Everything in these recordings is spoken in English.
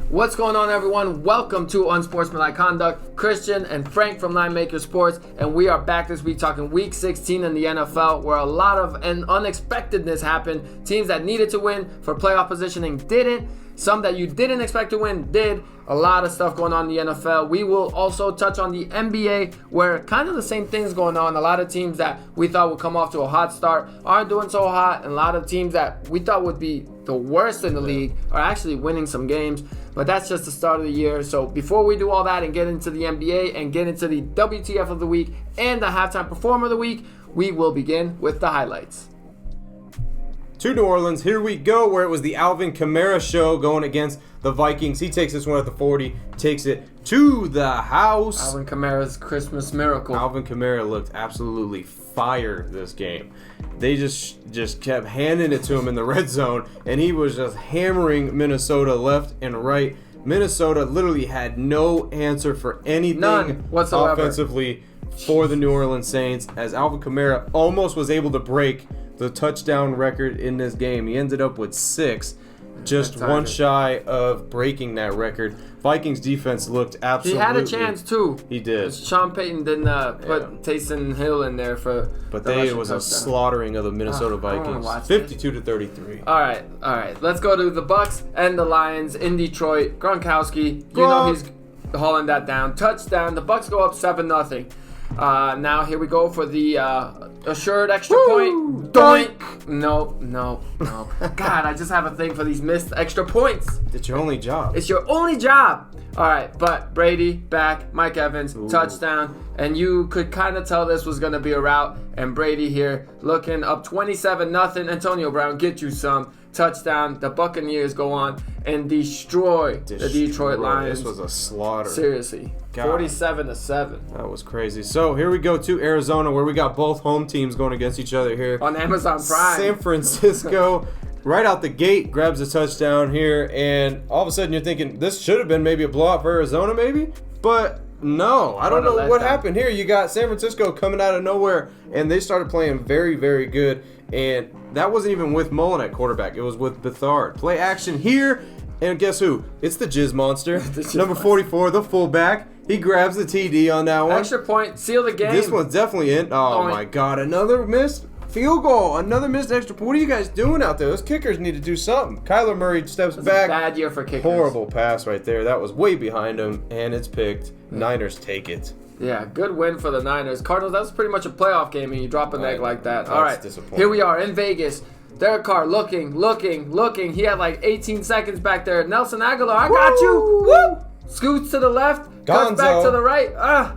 What's going on, everyone? Welcome to Unsportsmanlike Conduct. Christian and Frank from LINEMAKER Sports, and we are back this week talking Week 16 in the NFL, where a lot of unexpectedness happened. Teams that needed to win for playoff positioning didn't. Some that you didn't expect to win did. A lot of stuff going on in the NFL. We will also touch on the NBA, where kind of the same things going on. A lot of teams that we thought would come off to a hot start aren't doing so hot, and a lot of teams that we thought would be the worst in the league are actually winning some games. But that's just the start of the year. So before we do all that and get into the NBA and get into the WTF of the week and the halftime performer of the week, we will begin with the highlights. To New Orleans, here we go, where it was the Alvin Kamara show going against the Vikings. He takes this one at the 40, takes it to the house. Alvin Kamara's Christmas miracle. Alvin Kamara looked absolutely fire this game. They just kept handing it to him in the red zone, and he was just hammering Minnesota left and right. Minnesota literally had no answer for anything None whatsoever offensively for the New Orleans Saints, as Alvin Kamara almost was able to break the touchdown record in this game. He ended up with 6, just one shy of breaking that record. Vikings defense looked absolutely... He had a chance, too. He did. Sean Payton didn't put Taysom Hill in there for... But it was a slaughtering of the Minnesota Vikings. 52-33. All right. Let's go to the Bucks and the Lions in Detroit. Gronkowski, you know he's hauling that down. Touchdown. The Bucks go up 7-0. Now here we go for the assured extra point. Doink! No. God, I just have a thing for these missed extra points. It's your only job. It's your only job. All right, but Brady back, Mike Evans, touchdown. And you could kind of tell this was going to be a rout. And Brady here looking up 27-0. Antonio Brown, get you some. Touchdown. The Buccaneers go on and destroy the Detroit Lions. This was a slaughter. Seriously. 47-7. That was crazy. So here we go to Arizona, where we got both home teams going against each other here. On Amazon Prime. San Francisco, right out the gate, grabs a touchdown here. And all of a sudden you're thinking, this should have been maybe a blowout for Arizona, maybe? But no, I don't know what happened here. You got San Francisco coming out of nowhere, and they started playing very, very good. And that wasn't even with Mullen at quarterback. It was with Bethard. Play action here, and guess who? It's the Jizz Monster. Number 44, the fullback. He grabs the TD on that one. Extra point, seal the game. This one's definitely in. Oh my God, another missed field goal. Another missed extra point. What are you guys doing out there? Those kickers need to do something. Kyler Murray steps back. A bad year for kickers. Horrible pass right there. That was way behind him, and it's picked. Niners take it. Yeah, good win for the Niners. Cardinals, that was pretty much a playoff game, and you drop an egg like that. All right, here we are in Vegas. Derek Carr looking. He had like 18 seconds back there. Nelson Aguilar, I got you. Woo! Scoots to the left, cuts back to the right.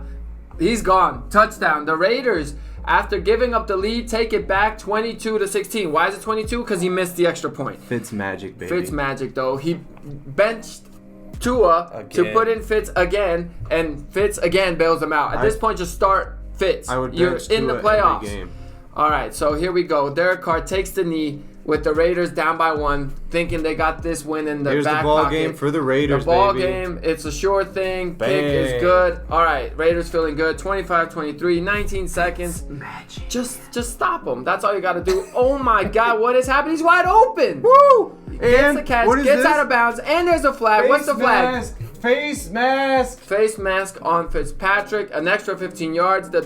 He's gone. Touchdown. The Raiders, after giving up the lead, take it back 22-16. Why is it 22? Because he missed the extra point. Fitz magic, baby. Fitz magic, though. He benched Tua to put in Fitz again, and Fitz again bails him out. At this point, just start Fitz. You're in the playoffs. Every game. All right, so here we go. Derek Carr takes the knee with the Raiders down by 1, thinking they got this win in the Here's back the ball pocket. game for the Raiders, The ball baby. game, it's a sure thing. Bang. Kick is good. All right, Raiders feeling good. 25-23, 19 seconds. Magic. Just stop him. That's all you got to do. Oh my God, what is happening? He's wide open. Woo! Gets the catch, gets out of bounds, and there's a flag. What's the flag? Face mask. Face mask on Fitzpatrick. An extra 15 yards. The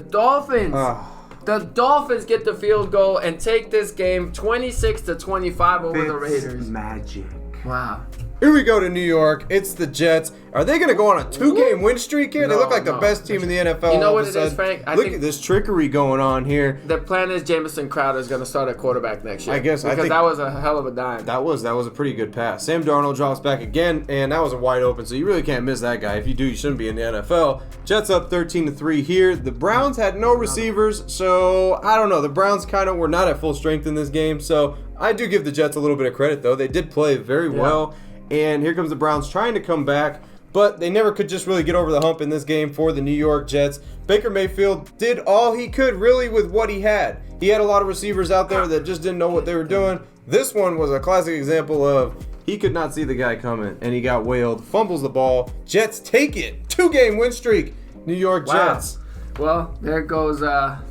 Dolphins get the field goal and take this game 26-25 over the Raiders. Magic. Wow. Here we go to New York. It's the Jets. Are they going to go on a 2-game win streak here? They look like the best team in the NFL. You know what it is, Frank? Look at this trickery going on here. The plan is Jamison Crowder is going to start at quarterback next year. I think that was a hell of a dime. That was a pretty good pass. Sam Darnold drops back again, and that was a wide open, so you really can't miss that guy. If you do, you shouldn't be in the NFL. Jets up 13-3 here. The Browns had no receivers, so I don't know. The Browns kind of were not at full strength in this game, so I do give the Jets a little bit of credit, though. They did play very well. And here comes the Browns trying to come back, but they never could just really get over the hump in this game for the New York Jets. Baker Mayfield did all he could really with what he had. He had a lot of receivers out there that just didn't know what they were doing. This one was a classic example of he could not see the guy coming, and he got whaled, fumbles the ball. Jets take it. 2-game win streak. New York Jets. Well, there goes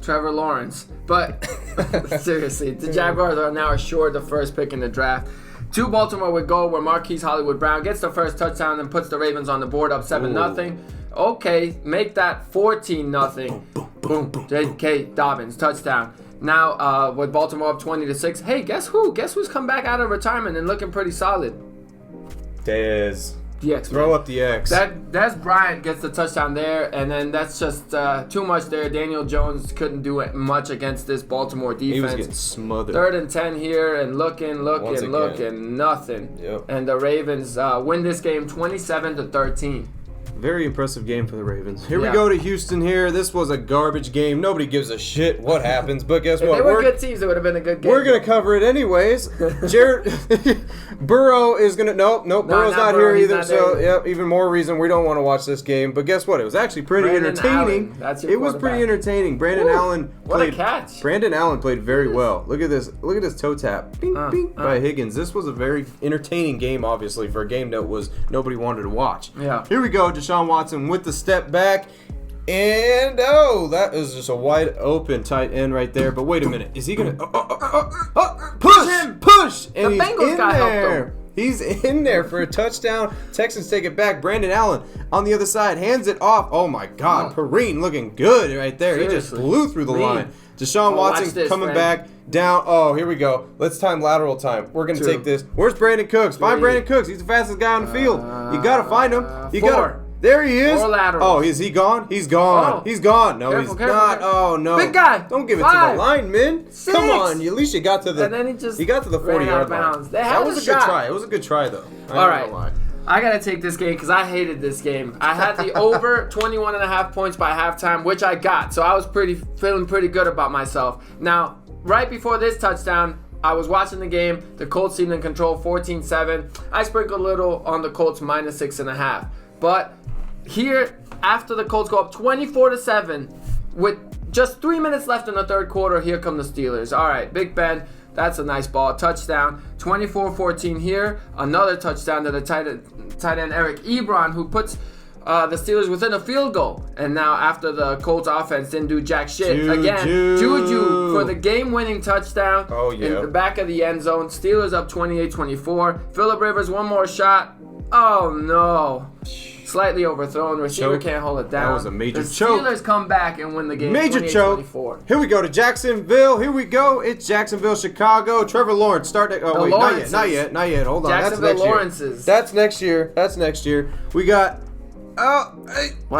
Trevor Lawrence. But seriously, the Jaguars are now assured the first pick in the draft. To Baltimore would go where Marquise Hollywood Brown gets the first touchdown and puts the Ravens on the board up 7-0. Okay, make that 14-0. Boom. J.K. Dobbins, touchdown. Now, with Baltimore up 20-6. Hey, guess who? Guess who's come back out of retirement and looking pretty solid? Dez. The X. Throw up the X. Des Bryant gets the touchdown there, and then that's just too much there. Daniel Jones couldn't do much against this Baltimore defense. He was getting smothered. 3rd and 10 here, and looking, nothing. Yep. And the Ravens win this game 27-13. Very impressive game for the Ravens. Here we go to Houston here. This was a garbage game. Nobody gives a shit what happens, but guess what? If they were good teams, it would have been a good game. We're going to cover it anyways. Burrow is going to... Nope, Burrow's not here either. So, yep, even more reason we don't want to watch this game. But guess what? It was actually pretty entertaining. It was pretty entertaining. Brandon Allen played... What a catch. Brandon Allen played very well. Look at this. Look at this toe tap. Bing, bing, by Higgins. This was a very entertaining game, obviously, for a game that was nobody wanted to watch. Yeah. Here we go. Deshaun Watson with the step back, and that is just a wide open tight end right there. But wait a minute, is he gonna push? And the Bengals guy helped him. He's in there for a touchdown. Texans take it back. Brandon Allen on the other side hands it off. Oh my God, Perrine looking good right there. Seriously. He just blew through the line. Deshaun Watson coming back down. Oh, here we go. Let's time lateral time. We're going to take this. Where's Brandon Cooks? Find Brandon Cooks. He's the fastest guy on the field. You got to find him. You got There he is. Oh, is he gone? He's gone. He's gone. No, he's not. Oh, no. Big guy. Don't give it to the lineman. 6. Come on. At least you got to the... And then he just got to the 40-yard line. That was a good try. It was a good try, though. All right. I got to take this game because I hated this game. I had the over 21.5 points by halftime, which I got. So I was feeling pretty good about myself. Now, right before this touchdown, I was watching the game. The Colts seemed in control 14-7. I sprinkled a little on the Colts minus 6.5. But here, after the Colts go up 24-7, with just 3 minutes left in the third quarter, here come the Steelers. All right, Big Ben. That's a nice ball. Touchdown. 24-14 here. Another touchdown to the tight end Eric Ebron, who puts the Steelers within a field goal. And now after the Colts offense didn't do jack shit. Juju for the game-winning touchdown in the back of the end zone. Steelers up 28-24. Phillip Rivers, one more shot. Oh, no. Slightly overthrown. Receiver can't hold it down. That was a major choke. The Steelers come back and win the game. Major choke. Here we go to Jacksonville. Here we go. It's Jacksonville, Chicago. Trevor Lawrence starting. Oh, wait. Not yet. Hold on. Jacksonville Lawrence's. That's next year. We got...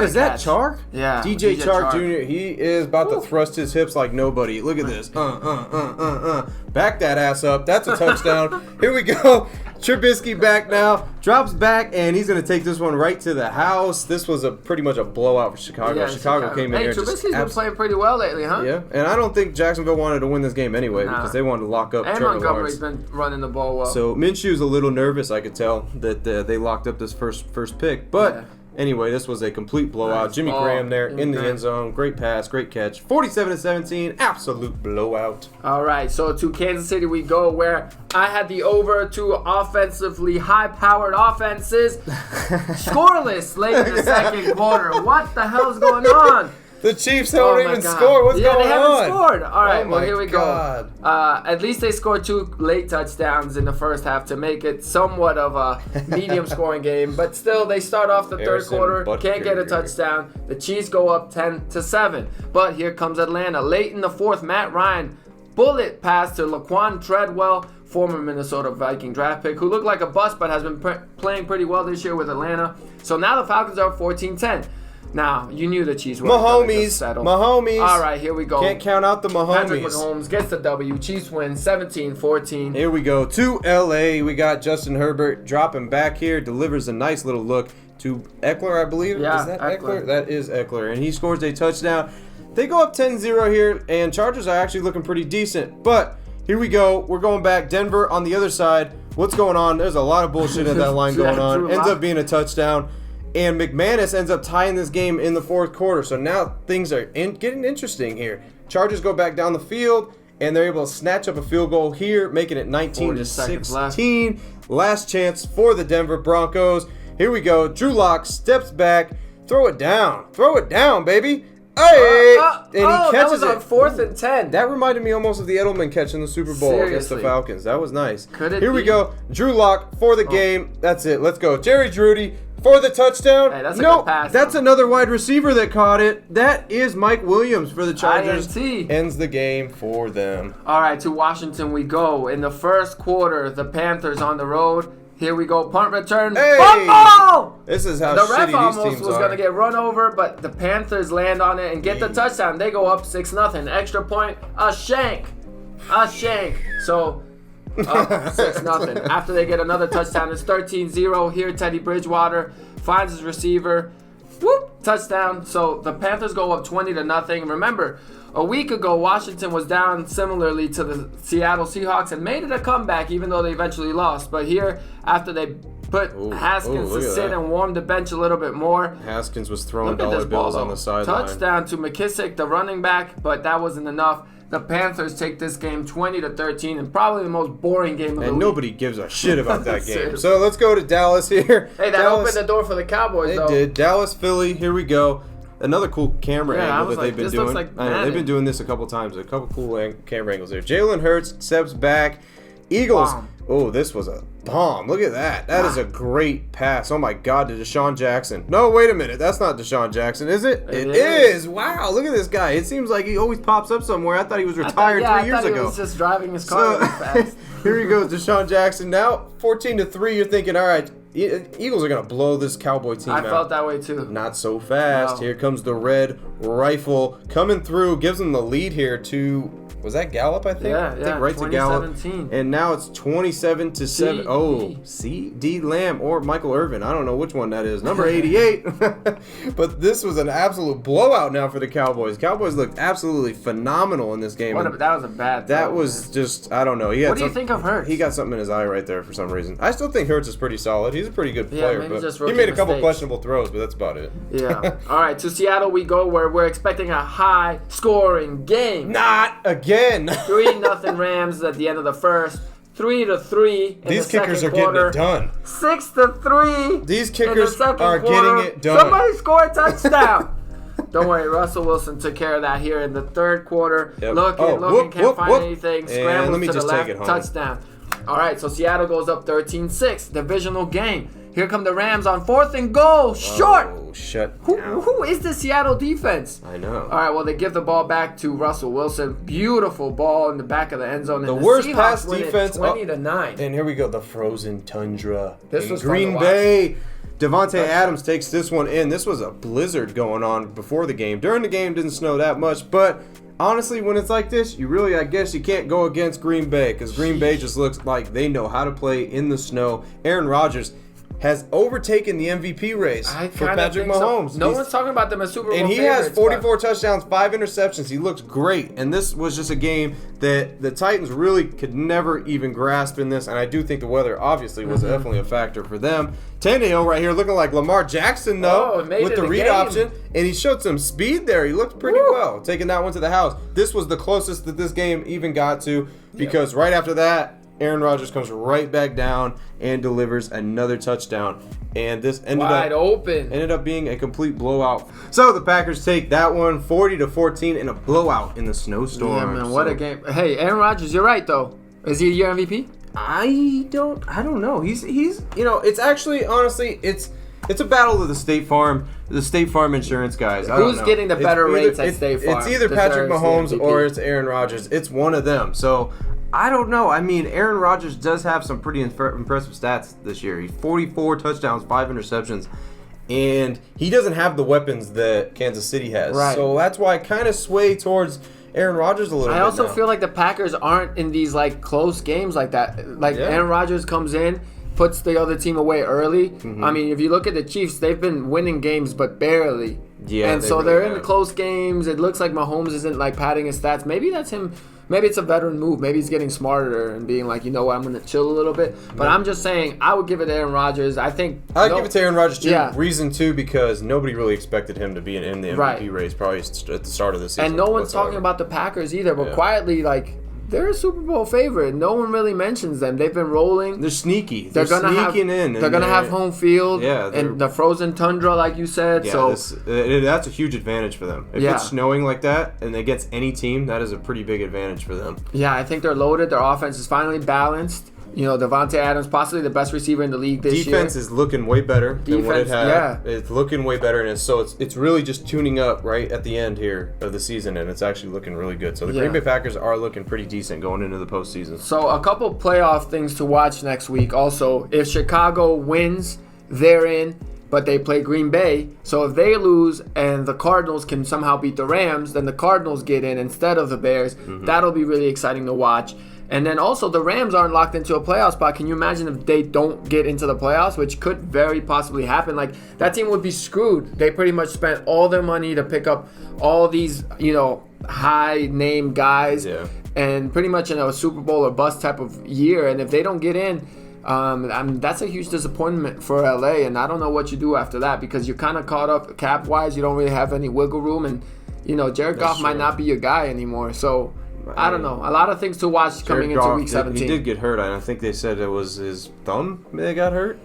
is that Chark? Yeah. DJ Chark Jr. He is about to thrust his hips like nobody. Look at this. Back that ass up. That's a touchdown. Here we go. Trubisky back now. Drops back, and he's going to take this one right to the house. This was pretty much a blowout for Chicago. Yeah, Chicago came in here. Trubisky's been playing pretty well lately, huh? Yeah, and I don't think Jacksonville wanted to win this game anyway because they wanted to lock up Trevor Lawrence. And Montgomery's been running the ball well. So Minshew's a little nervous, I could tell, that they locked up this first pick. But anyway, this was a complete blowout. Jimmy Graham there in the end zone. Great pass, great catch. 47-17, absolute blowout. All right, so to Kansas City we go, where I had the over to offensively high-powered offenses. Scoreless late in the second quarter. What the hell's going on? The Chiefs don't even score. What's going on? They haven't scored. All right, well, here we go. At least they scored 2 late touchdowns in the first half to make it somewhat of a medium scoring game. But still, they start off the third quarter, can't get a touchdown. The Chiefs go up 10-7. But here comes Atlanta. Late in the fourth, Matt Ryan, bullet pass to Laquan Treadwell, former Minnesota Viking draft pick, who looked like a bust but has been playing pretty well this year with Atlanta. So now the Falcons are up 14-10. Now, you knew the Chiefs were going to settle. Mahomes. All right, here we go. Can't count out the Mahomes. Patrick Mahomes gets the W. Chiefs win 17-14. Here we go to L.A. We got Justin Herbert dropping back here. Delivers a nice little look to Eckler, I believe. Yeah, is that Eckler? That is Eckler. And he scores a touchdown. They go up 10-0 here, and Chargers are actually looking pretty decent. But here we go. We're going back. Denver on the other side. What's going on? There's a lot of bullshit at that line going on. Ends up being a touchdown. And McManus ends up tying this game in the fourth quarter. So now things are getting interesting here. Chargers go back down the field, and they're able to snatch up a field goal here, making it 19-16. Last chance for the Denver Broncos. Here we go. Drew Lock steps back. Throw it down. Throw it down, baby. Hey! And he that catches was on it. 4th and 10. That reminded me almost of the Edelman catch in the Super Bowl against the Seriously. Falcons. That was nice. Could it Here we be? go. Drew Lock for the game. That's it. Let's go. Jerry Jeudy for the touchdown. Hey, that's a good pass, that's though. another wide receiver that caught it. That is Mike Williams for the Chargers. INT. Ends the game for them. All right, to Washington we go. In the first quarter, the Panthers on the road. Here we go. Punt return. Hey! Fumble! This is how The shitty ref these almost teams was are. going to get run over, but the Panthers land on it and get the touchdown. They go up 6-0. Extra point, a shank. So, up 6-0. After they get another touchdown, it's 13-0. Here, Teddy Bridgewater finds his receiver. Whoop, touchdown. So, the Panthers go up 20-0. Remember, a week ago, Washington was down similarly to the Seattle Seahawks and made it a comeback, even though they eventually lost. But here, after they put Haskins to look at sit that. and warm the bench a little bit more, Haskins was throwing look at this dollar bills ball, on the though. sideline. Touchdown to McKissick, the running back, but that wasn't enough. The Panthers take this game 20-13, and probably the most boring game of the And week. nobody gives a shit about that game. Seriously. So let's go to Dallas here. Hey, that Dallas, opened the door for the Cowboys, It though. did. Dallas, Philly, here we go. Another cool camera Yeah, I angle was that like, they've been this doing. looks like I know, they've Madden. been doing this a couple times. A couple cool camera angles there. Jalen Hurts steps back. Eagles. Bomb. Oh, this was a bomb. Look at that. That is a great pass. Oh my God, to Deshaun Jackson. No, wait a minute. That's not Deshaun Jackson, is it? It is. Wow, look at this guy. It seems like he always pops up somewhere. I thought he was retired 3 years He ago. was just driving his car really fast. Here he goes, Deshaun Jackson. Now 14-3. You're thinking, all right, Eagles are gonna blow this Cowboy team I out. felt that way too. Not so fast. No. Here comes the red rifle coming through. Gives them the lead here to, was that Gallup, I think? Yeah, I think right to Gallup. 2017. And now it's 27-7. D. Oh, C.D. Lamb or Michael Irvin. I don't know which one that is. Number 88. But this was an absolute blowout now for the Cowboys. Cowboys looked absolutely phenomenal in this game. That was a bad That throw, was man. just, I don't know. What do you think of Hurts? He got something in his eye right there for some reason. I still think Hurts is pretty solid. He's a pretty good Yeah, player, maybe but just he rookie made a couple mistakes. questionable throws, but that's about it. Yeah. All right, to Seattle we go, where we're expecting a high-scoring game. Not again. 3-0 Rams at the end of the first. 3-3 in These the kickers are second quarter. getting it done. 6-3. These in kickers the second are quarter. getting it done. Somebody score a touchdown. Don't worry, Russell Wilson took care of that here in the third quarter. Yep. Looking, can't find anything. And Scrambles let me to the just left, take it home. touchdown. All right, so Seattle goes up 13-6, divisional game. Here come the Rams on 4th and goal, short. Oh, shut down. Who is the Seattle defense? I know. All right, well, they give the ball back to Russell Wilson. Beautiful ball in the back of the end zone. And The worst Seahawks pass win it defense. 20-9. And here we go, the frozen tundra. This in was fun to Green watch. Bay. Devontae Adams takes this one in. This was a blizzard going on before the game. During the game, didn't snow that much, but honestly, when it's like this, you really, I guess, you can't go against Green Bay because Green Bay just looks like they know how to play in the snow. Aaron Rodgers has overtaken the MVP race for Patrick Mahomes. So. No one's talking about them as Super Bowl And he has favorites, 44 touchdowns, 5 interceptions. He looks great. And this was just a game that the Titans really could never even grasp in this. And I do think the weather obviously was definitely a factor for them. Tannehill right here looking like Lamar Jackson, though, with the read option. And he showed some speed there. He looked pretty well, taking that one to the house. This was the closest that this game even got to because right after that, Aaron Rodgers comes right back down and delivers another touchdown. And this ended up being a complete blowout. So the Packers take that one 40-14 in a blowout in the snowstorm. Yeah, man, what a game. Hey, Aaron Rodgers, you're right, though. Is he your MVP? I don't know. He's it's actually, honestly, it's a battle of the State Farm insurance guys. I don't Who's know. getting the better rates at State Farm? It's either Patrick Mahomes MVP. or it's Aaron Rodgers. It's one of them. So I don't know. I mean, Aaron Rodgers does have some pretty impressive stats this year. He's 44 touchdowns, 5 interceptions, and he doesn't have the weapons that Kansas City has. Right. So that's why I kind of sway towards Aaron Rodgers a little bit. I also now. feel like the Packers aren't in these like close games like that. Aaron Rodgers comes in, puts the other team away early. I mean, if you look at the Chiefs, they've been winning games but barely. Yeah, and so they're in the close games. It looks like Mahomes isn't like padding his stats. Maybe that's him. Maybe it's a veteran move. Maybe he's getting smarter and being like, you know what, I'm going to chill a little bit. But I'm just saying, I would give it to Aaron Rodgers. I think I'd give it to Aaron Rodgers too. Yeah. Reason too, because nobody really expected him to be in the MVP race probably at the start of the season. And no one's talking about the Packers either. But quietly, like, they're a Super Bowl favorite. No one really mentions them. They've been rolling. They're sneaky. They're gonna sneaking have, in. They're going to have home field Yeah, and the frozen tundra, like you said. Yeah, so that's a huge advantage for them. If it's snowing like that and against any team, that is a pretty big advantage for them. Yeah, I think they're loaded. Their offense is finally balanced. You know, Devontae Adams, possibly the best receiver in the league this year. Defense is looking way better than what it had. Yeah. It's looking way better, and it's really just tuning up right at the end here of the season, and it's actually looking really good. So the Green Bay Packers are looking pretty decent going into the postseason. So a couple playoff things to watch next week. Also, if Chicago wins, they're in, but they play Green Bay. So if they lose and the Cardinals can somehow beat the Rams, then the Cardinals get in instead of the Bears. Mm-hmm. That'll be really exciting to watch. And then also the Rams aren't locked into a playoff spot. Can you imagine if they don't get into the playoffs, which could very possibly happen? Like, that team would be screwed. They pretty much spent all their money to pick up all these, high-name guys, and pretty much in a Super Bowl or bust type of year. And if they don't get in, that's a huge disappointment for LA. And I don't know what you do after that, because you're kind of caught up cap-wise. You don't really have any wiggle room, and Jared Goff might not be your guy anymore. So I don't know. A lot of things to watch coming into Week 17. He did get hurt. I think they said it was his thumb that got hurt.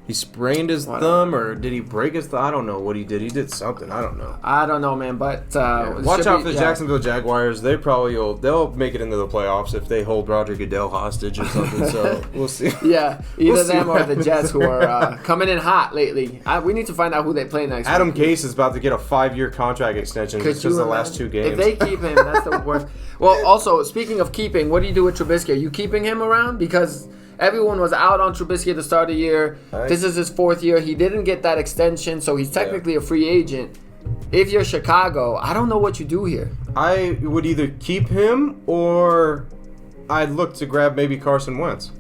He sprained his thumb, or did he break his thumb? I don't know what he did. He did something. I don't know. I don't know, man. But watch out for the Jacksonville Jaguars. They'll make it into the playoffs if they hold Roger Goodell hostage or something. So we'll see. Yeah, either them or the Jets, who are coming in hot lately. We need to find out who they play next. Adam Gase is about to get a 5-year contract extension just the last 2 games. If they keep him, that's the worst. Well, also, speaking of keeping, what do you do with Trubisky? Are you keeping him around? Because everyone was out on Trubisky at the start of the year. This is his 4th year. He didn't get that extension, so he's technically a free agent. If you're Chicago, I don't know what you do here. I would either keep him or I'd look to grab maybe Carson Wentz.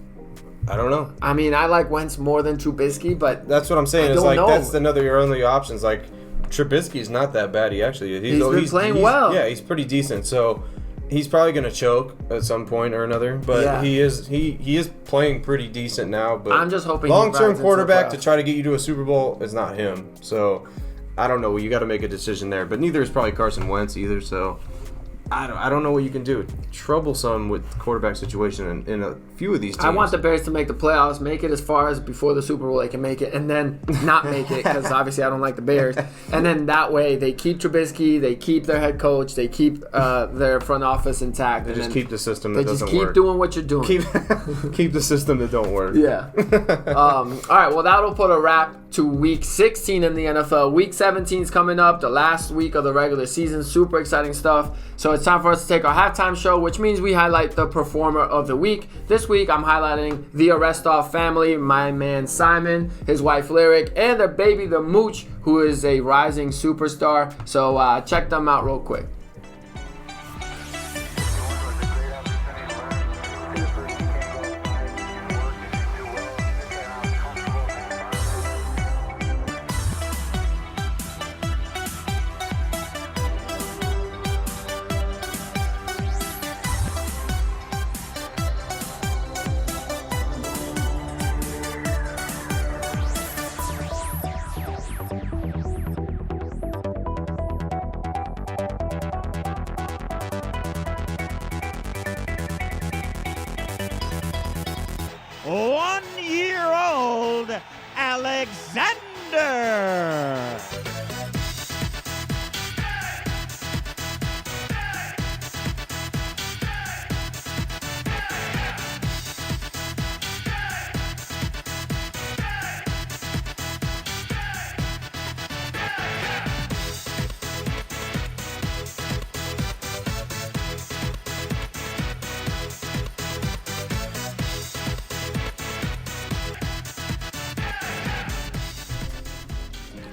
I don't know. I mean, I like Wentz more than Trubisky, but that's what I'm saying. It's like that's your only options. Like, Trubisky's not that bad. He's been playing well. Yeah, he's pretty decent. So he's probably going to choke at some point or another, but he is playing pretty decent now. But I'm just hoping long-term quarterback to try to get you to a Super Bowl is not him. So I don't know. You got to make a decision there. But neither is probably Carson Wentz either. So I don't know what you can do. Troublesome with quarterback situation in a few of these teams. I want the Bears to make the playoffs, make it as far as before the Super Bowl they can make it, and then not make it, because obviously I don't like the Bears. And then that way they keep Trubisky, they keep their head coach, they keep their front office intact. They just keep the system that doesn't work. They just keep doing what you're doing. Keep the system that don't work. Yeah. All right, well, that'll put a wrap to Week 16 in the NFL. Week 17 is coming up, the last week of the regular season. Super exciting stuff. So it's time for us to take our halftime show, which means we highlight the performer of the week. This week, I'm highlighting the Arestov family, my man Simon, his wife Lyric, and their baby, the Mooch, who is a rising superstar. So check them out real quick. One-year-old Alexander.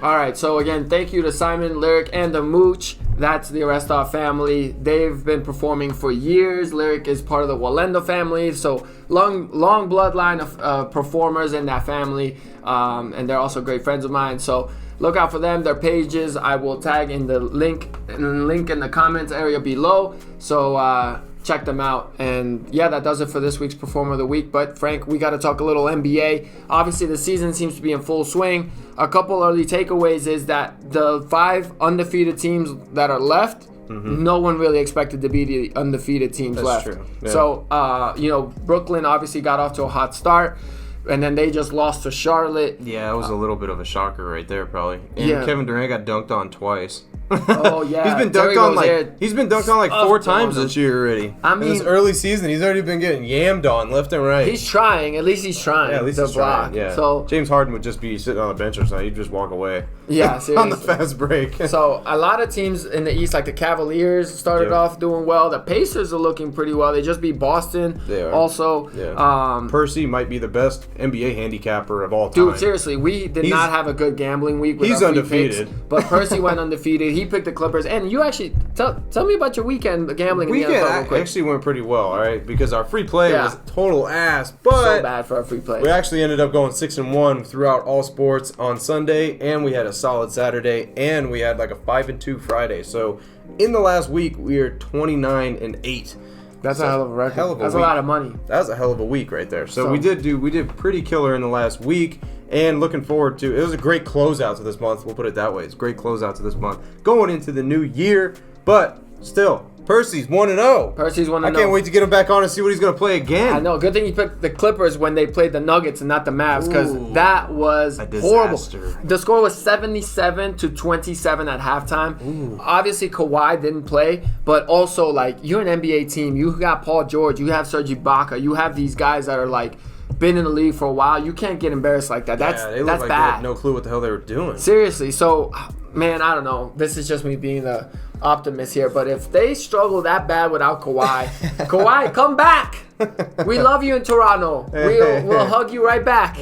All right, so again, thank you to Simon, Lyric, and the Mooch. That's the Arestov family. They've been performing for years. Lyric is part of the Walendo family, so long bloodline of performers in that family, and they're also great friends of mine. So look out for them. Their pages I will tag in the link in the comments area below. So check them out. And yeah, that does it for this week's Performer of the Week. But Frank, we got to talk a little NBA. Obviously, the season seems to be in full swing. A couple early takeaways is that the 5 undefeated teams that are left no one really expected to be the undefeated teams left. That's true. Yeah. So, Brooklyn obviously got off to a hot start. And then they just lost to Charlotte. Yeah, it was a little bit of a shocker right there, probably. And Kevin Durant got dunked on twice. Oh yeah, he's been dunked on like 4 times this year already. I mean, in this early season, he's already been getting yammed on left and right. He's trying. At least he's trying. Yeah, at least to he's block. trying. Yeah. So James Harden would just be sitting on the bench or something. He'd just walk away. Yeah, seriously. On the fast break. So a lot of teams in the East, like the Cavaliers, started off doing well. The Pacers are looking pretty well. They just beat Boston. They are. Also, Percy might be the best NBA handicapper of all time. Dude, seriously, we did not have a good gambling week. With he's our free undefeated. Picks, but Percy went undefeated. He picked the Clippers. And you actually, tell me about your weekend gambling in the NFL real quick. Actually went pretty well, all right? Because our free play was total ass. But so bad for our free play. We actually ended up going 6-1 throughout all sports on Sunday, and we had a solid Saturday, and we had like a 5-2 Friday. So in the last week, we are 29-8. That's a hell of a record. That's a lot of money. That was a hell of a week right there. So we did pretty killer in the last week, and looking forward to it was a great closeout to this month. We'll put it that way. It's a great closeout to this month. Going into the new year, but still, Percy's 1-0. Percy's 1-0. I can't wait to get him back on and see what he's going to play again. I know. Good thing you picked the Clippers when they played the Nuggets and not the Mavs, because that was horrible. The score was 77-27 at halftime. Obviously, Kawhi didn't play, but also, like, you're an NBA team. You got Paul George. You have Serge Ibaka. You have these guys that are, like, been in the league for a while. You can't get embarrassed like that. That's they that's like bad. They had no clue what the hell they were doing. Seriously. So, man, I don't know. This is just me being the optimist here, but if they struggle that bad without Kawhi, Kawhi, come back. We love you in Toronto. We'll hug you right back.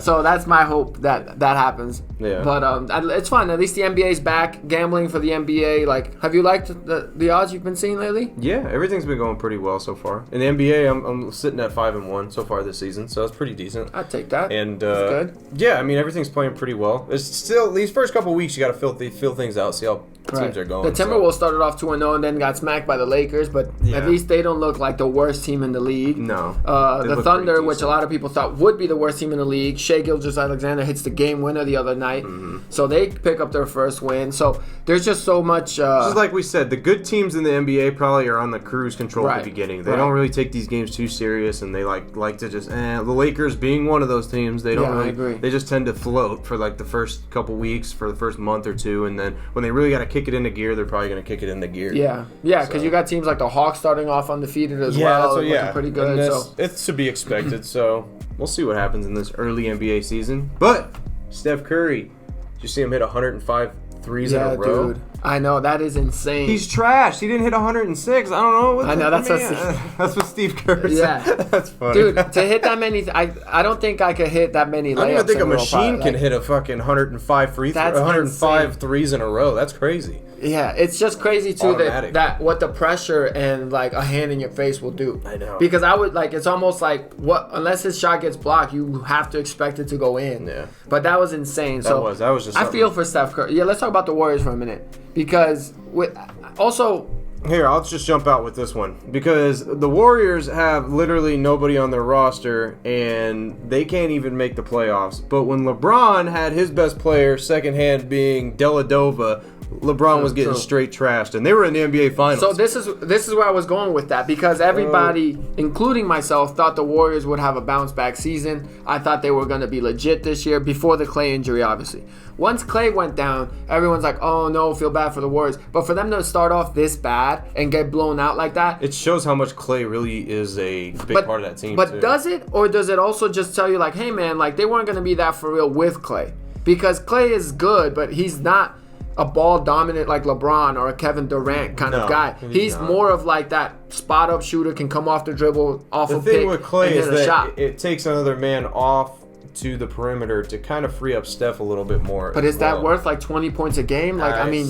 So that's my hope that happens. Yeah. But it's fun. At least the NBA's back. Gambling for the NBA. Like, have you liked the odds you've been seeing lately? Yeah, everything's been going pretty well so far. In the NBA, I'm sitting at 5-1 so far this season, so that's pretty decent. I'd take that. And that's good. Yeah, I mean everything's playing pretty well. It's still these first couple weeks you got to fill things out, see how teams are going. The Timberwolves started off 2-0 and then got smacked by the Lakers, but at least they don't look like the worst team in the league. No. The Thunder, which a lot of people thought would be the worst team in the league, Shai Gilgeous-Alexander hits the game winner the other night, so they pick up their first win. So there's just so much. Just like we said, the good teams in the NBA probably are on the cruise control at the beginning. They don't really take these games too serious, and they like to just. The Lakers being one of those teams, they don't really. I agree. They just tend to float for like the first couple weeks, for the first month or two, and then when they really got to kick it into gear, they're probably going to kick it into gear. Yeah, because you got teams like the Hawks starting off undefeated as well, looking pretty good. So it's to be expected. So we'll see what happens in this early NBA season. But Steph Curry, did you see him hit 105 threes in a row? Dude. I know, that is insane. He's trash. He didn't hit 106. I don't know. I know, that's what Steve Kerr said. Yeah. That's funny. Dude, to hit that many, I don't think I could hit that many layups. I don't even think a machine can hit a fucking 105 threes in a row. That's crazy. Yeah, it's just crazy too that what the pressure and like a hand in your face will do. I know. Because I would it's almost like unless his shot gets blocked, you have to expect it to go in. Yeah. But that was insane. That was just. I feel for Steph Curry. Yeah, let's talk about the Warriors for a minute because Here, I'll just jump out with this one because the Warriors have literally nobody on their roster and they can't even make the playoffs. But when LeBron had his best player, second hand being Deladova, LeBron was getting straight trashed, and they were in the NBA Finals. So this is where I was going with that because everybody, including myself, thought the Warriors would have a bounce back season. I thought they were going to be legit this year before the Klay injury, obviously. Once Klay went down, everyone's like, "Oh no, feel bad for the Warriors." But for them to start off this bad and get blown out like that, it shows how much Klay really is a big part of that team. But does it, or does it also just tell you like, "Hey man, like they weren't going to be that for real with Klay," because Klay is good, but he's not a ball dominant like LeBron or a Kevin Durant kind of guy. He's more of like that spot up shooter, can come off the dribble, off a pick. The thing with Klay is that shot. It takes another man off to the perimeter to kind of free up Steph a little bit more. But is that worth like 20 points a game? Like, I mean,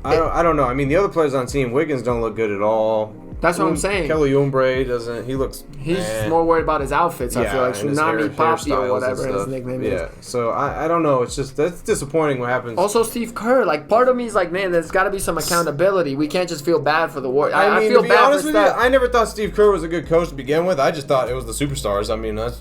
I don't know. I mean, the other players on the team, Wiggins don't look good at all. That's what I'm saying. Kelly Oubre doesn't. He looks. He's more worried about his outfits. I feel like and his Tsunami Poppy or hairstyles whatever and his nickname yeah. is. So I don't know. It's just that's disappointing what happens. Also, Steve Kerr. Like, part of me is like, man, there's got to be some accountability. We can't just feel bad for the Warriors. I mean, feel to be bad honest for with you, Steph. I never thought Steve Kerr was a good coach to begin with. I just thought it was the superstars. I mean, that's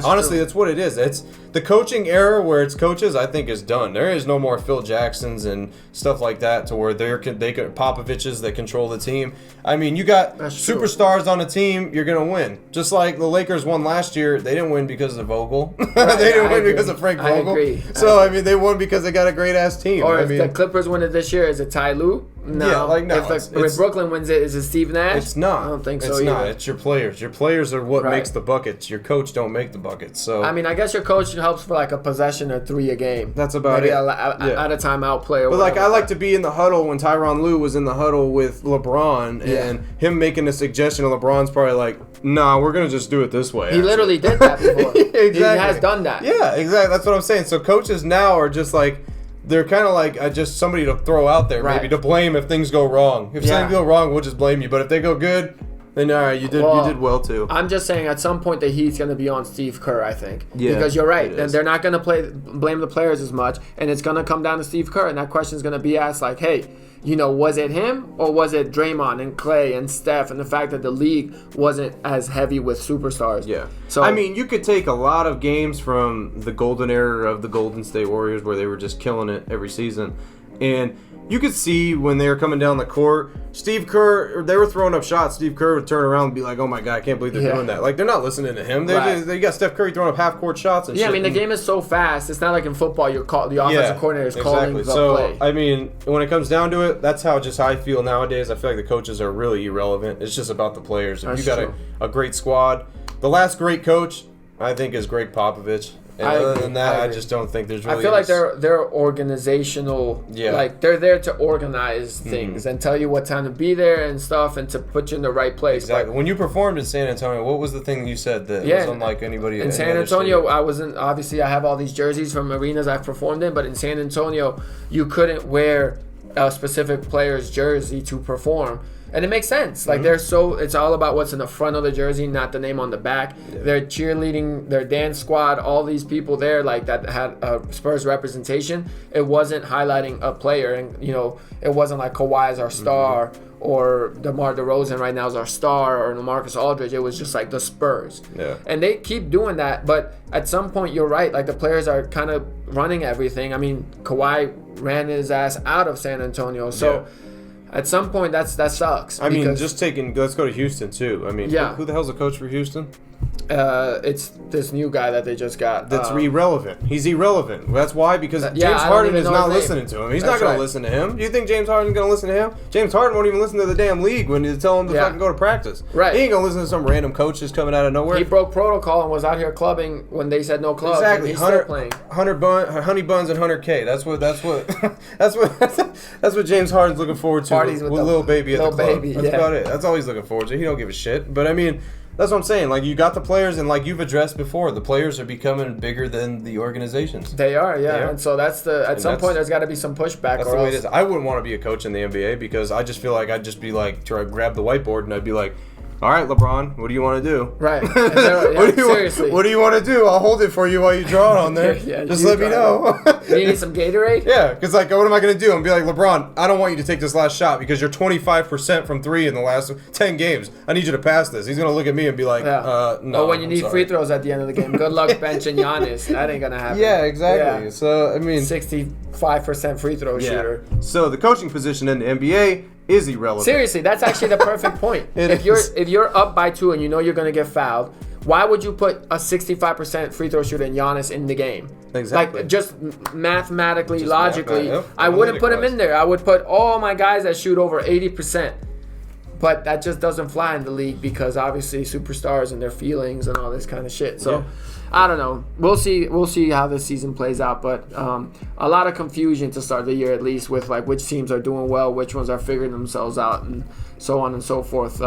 honestly, true. that's what it is. It's the coaching era where it's coaches. I think is done. There is no more Phil Jacksons and stuff like that to where they can Popoviches that control the team. I mean, you got superstars on a team, you're gonna win. Just like the Lakers won last year, they didn't win because of Vogel. Right, they didn't win because of Frank Vogel. I agree. So I mean, they won because they got a great ass team. Or if the Clippers win it this year, is it Ty Lue? No. Yeah, like no. If Brooklyn wins it, is it Steve Nash? It's not. I don't think so it's either. Not. It's your players. Your players are what makes the buckets. Your coach don't make the buckets. So I mean, I guess your coach helps for like a possession or 3 a game. That's about Maybe it. Out of timeout play. Or but whatever. like, I like to be in the huddle when Tyronn Lue was in the huddle with LeBron and him making a suggestion. And LeBron's probably like, "Nah, we're gonna just do it this way." He literally did that before. Exactly. He has done that. Yeah, exactly. That's what I'm saying. So coaches now are just like. They're kind of like just somebody to throw out there, maybe to blame if things go wrong. If things go wrong, we'll just blame you. But if they go good, then all right, you did well too. I'm just saying, at some point the heat's going to be on Steve Kerr, I think, because you're right. And they're not going to blame the players as much, and it's going to come down to Steve Kerr, and that question is going to be asked like, hey, was it him or was it Draymond and Clay and Steph, and the fact that the league wasn't as heavy with superstars? Yeah. So I mean, you could take a lot of games from the golden era of the Golden State Warriors where they were just killing it every season, and you could see when they were coming down the court, Steve Kerr, they were throwing up shots. Steve Kerr would turn around and be like, "Oh my God, I can't believe they're doing that." Like, they're not listening to him. They got Steph Curry throwing up half court shots and shit. I mean, the game is so fast. It's not like in football. The offensive coordinator is calling the play. I mean, when it comes down to it, that's how I feel nowadays. I feel like the coaches are really irrelevant. It's just about the players. If you got a great squad, the last great coach, I think, is Greg Popovich. And other than that, I just don't think there's really. I feel like they're organizational. Yeah. Like, they're there to organize things and tell you what time to be there and stuff, and to put you in the right place. Exactly. When you performed in San Antonio, what was the thing you said that was unlike anybody in San Antonio? I wasn't. Obviously, I have all these jerseys from arenas I've performed in, but in San Antonio, you couldn't wear a specific player's jersey to perform. And it makes sense. Like, it's all about what's in the front of the jersey, not the name on the back. Yeah. Their cheerleading, their dance squad, all these people there, like, that had Spurs representation. It wasn't highlighting a player, and it wasn't like Kawhi is our star or DeMar DeRozan right now is our star or LaMarcus Aldridge. It was just like the Spurs. Yeah. And they keep doing that, but at some point, you're right. Like, the players are kind of running everything. I mean, Kawhi ran his ass out of San Antonio, so. Yeah. At some point, that sucks. I mean, let's go to Houston, too. I mean, who the hell's the coach for Houston? It's this new guy that they just got. That's irrelevant. He's irrelevant. That's why, because James Harden is not listening to him. He's not going to listen to him. Do you think James Harden's going to listen to him? James Harden won't even listen to the damn league when you tell him to fucking go to practice. Right. He ain't going to listen to some random coach just coming out of nowhere. He broke protocol and was out here clubbing when they said no clubs. Exactly. And he's still playing. Honey buns and 100K. That's what James Harden's looking forward to. Parties with Lil Baby at the club. Baby, that's about it. That's all he's looking forward to. He don't give a shit. But I mean, that's what I'm saying. Like, you got the players, and like you've addressed before, the players are becoming bigger than the organizations. They are, yeah. And so at some point there's got to be some pushback. That's the way it is. I wouldn't want to be a coach in the NBA because I just feel like I'd just be like, try to grab the whiteboard and I'd be like, all right, LeBron, what do you want to do? Right. Seriously. What do you want to do? I'll hold it for you while you draw it on there. Just let me know. You need some Gatorade? Yeah, because like, what am I going to do? I'm be like, LeBron, I don't want you to take this last shot because you're 25% from 3 in the last 10 games. I need you to pass this. He's going to look at me and be like, no. Or when you need free throws at the end of the game. Good luck benching Giannis. That ain't going to happen. Yeah, exactly. Yeah. So, I mean, 65% free throw shooter. So, the coaching position in the NBA is irrelevant. Seriously, that's actually the perfect point. If you're up by 2 and you know you're going to get fouled, why would you put a 65% free throw shooter in Giannis in the game? Exactly. Like, just mathematically, logically, I wouldn't put him in there. I would put all my guys that shoot over 80%. But that just doesn't fly in the league because obviously superstars and their feelings and all this kind of shit. So I don't know. We'll see how this season plays out. But a lot of confusion to start the year, at least, with like which teams are doing well, which ones are figuring themselves out, and so on and so forth.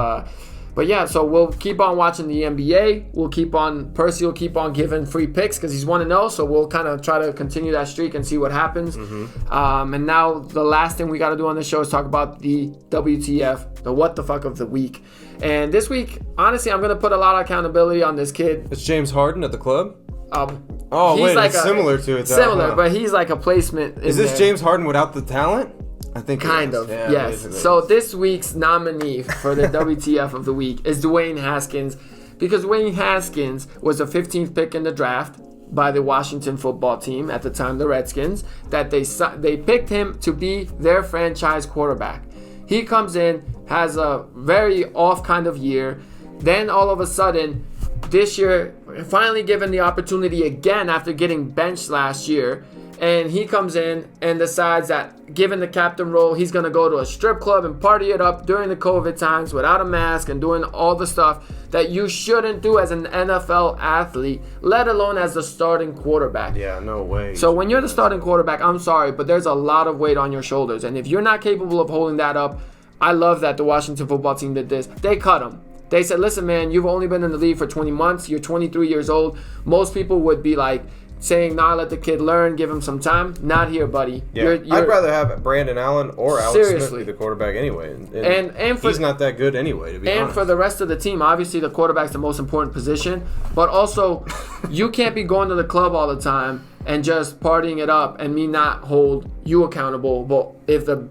But yeah, so we'll keep on watching the NBA. Percy will keep on giving free picks because he's 1-0. So we'll kind of try to continue that streak and see what happens. And now the last thing we got to do on this show is talk about the WTF, the what the fuck of the week. And this week, honestly, I'm going to put a lot of accountability on this kid. It's James Harden at the club? It's similar to it. Similar, but he's like a placement. Is this James Harden without the talent? I think kind of. Yeah, yes. So this week's nominee for the WTF of the week is Dwayne Haskins, because Dwayne Haskins was the 15th pick in the draft by the Washington football team at the time, the Redskins, that they picked him to be their franchise quarterback. He comes in, has a very off kind of year. Then all of a sudden, this year, finally given the opportunity again after getting benched last year, and he comes in and decides that given the captain role, he's going to go to a strip club and party it up during the COVID times without a mask and doing all the stuff that you shouldn't do as an NFL athlete, let alone as the starting quarterback. Yeah, no way. So when you're the starting quarterback, I'm sorry, but there's a lot of weight on your shoulders. And if you're not capable of holding that up, I love that the Washington football team did this. They cut him. They said, listen, man, you've only been in the league for 20 months. You're 23 years old. Most people would be like, saying, nah, let the kid learn, give him some time. Not here, buddy. Yeah, I'd rather have Brandon Allen or Alex Smith be the quarterback anyway. And he's not that good anyway, to be honest. And for the rest of the team, obviously the quarterback's the most important position. But also, you can't be going to the club all the time and just partying it up and me not hold you accountable. But if the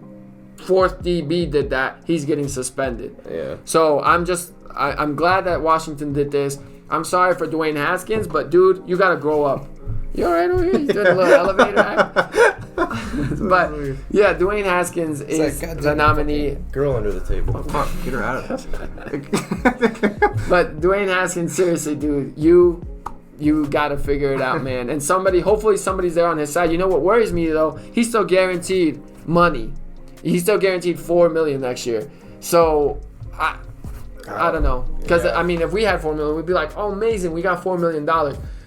fourth DB did that, he's getting suspended. Yeah. So I'm glad that Washington did this. I'm sorry for Dwayne Haskins, but dude, you got to grow up. You all right over here? He's doing a little elevator act. But yeah, Dwayne Haskins is the nominee. Girl under the table. Fuck, get her out of this. But Dwayne Haskins, seriously, dude, you got to figure it out, man. And hopefully somebody's there on his side. You know what worries me though? He's still guaranteed money. He's still guaranteed $4 million next year. So I don't know, because I mean, if we had $4 million, we'd be like, oh, amazing, we got $4 million.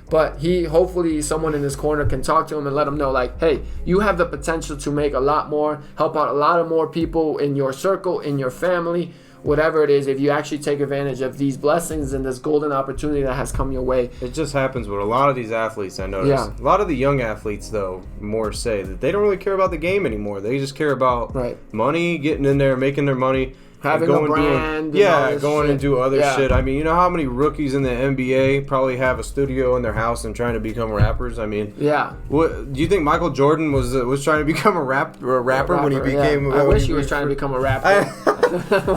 But hopefully someone in his corner can talk to him and let him know, like, hey, you have the potential to make a lot more, help out a lot of more people in your circle, in your family, whatever it is, if you actually take advantage of these blessings and this golden opportunity that has come your way. It just happens with a lot of these athletes, I notice. Yeah. A lot of the young athletes, though, more say that they don't really care about the game anymore. They just care about money, getting in there, making their money. Having a brand. And do other shit. I mean, you know how many rookies in the NBA probably have a studio in their house and trying to become rappers? I mean, what do you think Michael Jordan was trying to become a rapper when he became? I wish he was trying to become a rapper.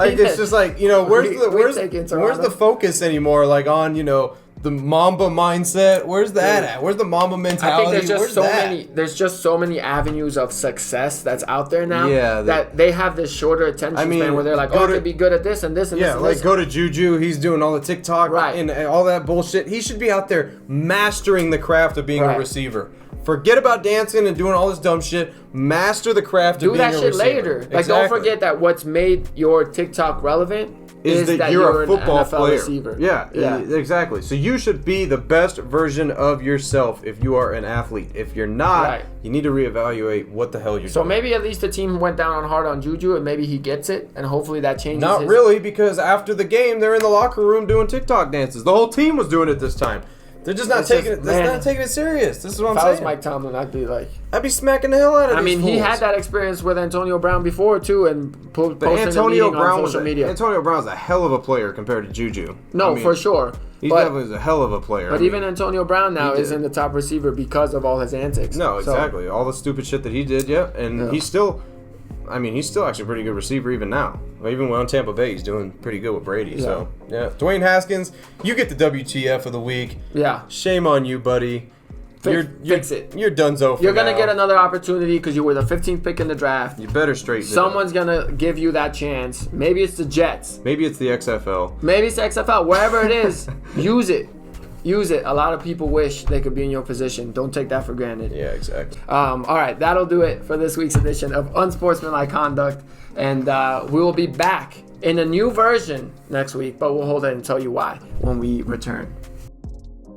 It's just like, you know, where's the focus anymore? Like on, you know, the Mamba mindset. Where's that at? Where's the Mamba mentality? I think there's just so many avenues of success that's out there now. Yeah, that they have this shorter attention span where they're like, I could be good at this and this and this. Yeah, like go to Juju. He's doing all the TikTok and all that bullshit. He should be out there mastering the craft of being a receiver. Forget about dancing and doing all this dumb shit. Master the craft of being a receiver. Do that shit later. Like, don't forget that what's made your TikTok relevant is that you're a football player. Receiver. Yeah, exactly. So you should be the best version of yourself if you are an athlete. If you're not, you need to reevaluate what the hell you're doing. So maybe at least the team went down hard on Juju, and maybe he gets it, and hopefully that changes. Not really, because after the game, they're in the locker room doing TikTok dances. The whole team was doing it this time. They're just not taking it serious. This is what I'm saying. If I was Mike Tomlin, I'd be smacking the hell out of these mean, he had that experience with Antonio Brown before, too, and posting a meeting on social media. Antonio Brown's a hell of a player compared to Juju. No, for sure. He definitely is a hell of a player. But even Antonio Brown now isn't the top receiver because of all his antics. No, exactly. All the stupid shit that he did, and he's still... I mean, he's still actually a pretty good receiver even now. Even when on Tampa Bay, he's doing pretty good with Brady. Yeah. So, Dwayne Haskins, you get the WTF of the week. Yeah. Shame on you, buddy. Fix it. You're donezo for You're going to get another opportunity because you were the 15th pick in the draft. You better straighten it up. Someone's going to give you that chance. Maybe it's the Jets. Maybe it's the XFL. Maybe it's the XFL. Wherever it is, use it. Use it. A lot of people wish they could be in your position. Don't take that for granted. Yeah, exactly. All right, that'll do it for this week's edition of Unsportsmanlike Conduct. And we will be back in a new version next week, but we'll hold it and tell you why when we return.